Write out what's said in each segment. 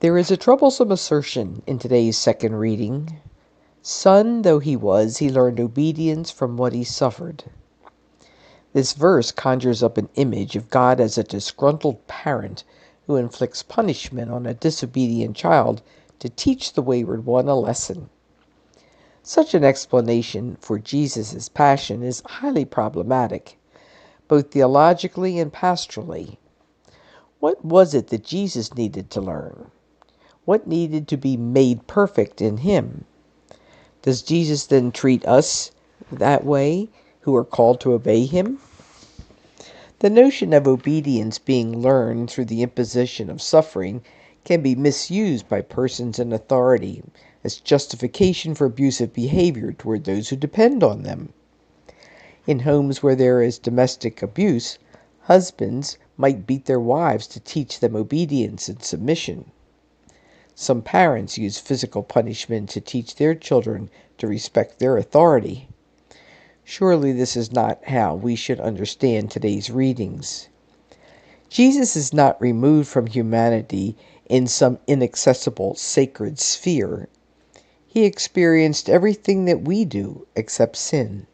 There is a troublesome assertion in today's second reading. Son though he was, he learned obedience from what he suffered. This verse conjures up an image of God as a disgruntled parent who inflicts punishment on a disobedient child to teach the wayward one a lesson. Such an explanation for Jesus' passion is highly problematic, both theologically and pastorally. What was it that Jesus needed to learn? What needed to be made perfect in him? Does Jesus then treat us that way, who are called to obey him? The notion of obedience being learned through the imposition of suffering can be misused by persons in authority as justification for abusive behavior toward those who depend on them. In homes where there is domestic abuse, husbands might beat their wives to teach them obedience and submission. Some parents use physical punishment to teach their children to respect their authority. Surely this is not how we should understand today's readings. Jesus is not removed from humanity in some inaccessible sacred sphere. He experienced everything that we do except sin.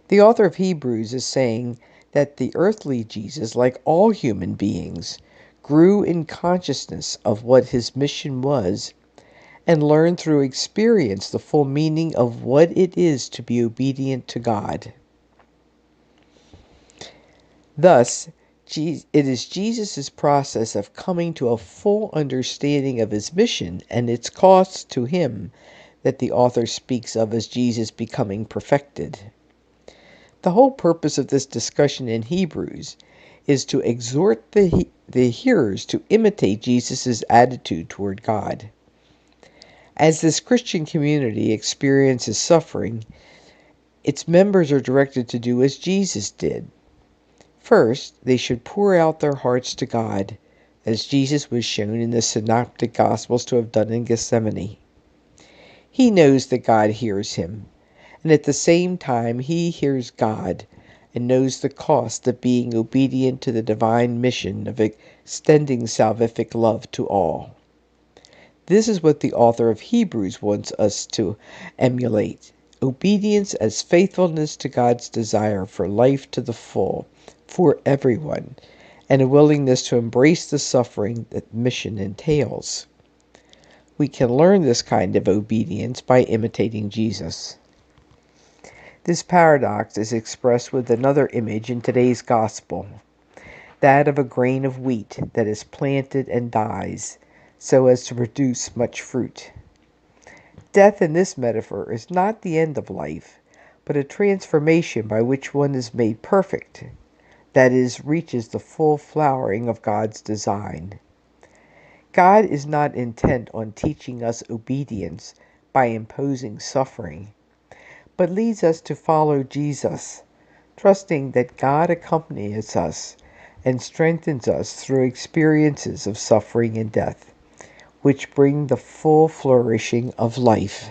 The author of Hebrews is saying that the earthly Jesus, like all human beings, grew in consciousness of what his mission was and learned through experience the full meaning of what it is to be obedient to God. Thus, it is Jesus' process of coming to a full understanding of his mission and its costs to him that the author speaks of as Jesus becoming perfected. The whole purpose of this discussion in Hebrews is to exhort the hearers to imitate Jesus' attitude toward God. As this Christian community experiences suffering, its members are directed to do as Jesus did. First, they should pour out their hearts to God, as Jesus was shown in the Synoptic Gospels to have done in Gethsemane. He knows that God hears him, and at the same time he hears God and knows the cost of being obedient to the divine mission of extending salvific love to all. This is what the author of Hebrews wants us to emulate: obedience as faithfulness to God's desire for life to the full for everyone, and a willingness to embrace the suffering that mission entails. We can learn this kind of obedience by imitating Jesus. This paradox is expressed with another image in today's gospel, that of a grain of wheat that is planted and dies, so as to produce much fruit. Death in this metaphor is not the end of life, but a transformation by which one is made perfect, that is, reaches the full flowering of God's design. God is not intent on teaching us obedience by imposing suffering, but leads us to follow Jesus, trusting that God accompanies us and strengthens us through experiences of suffering and death, which bring the full flourishing of life.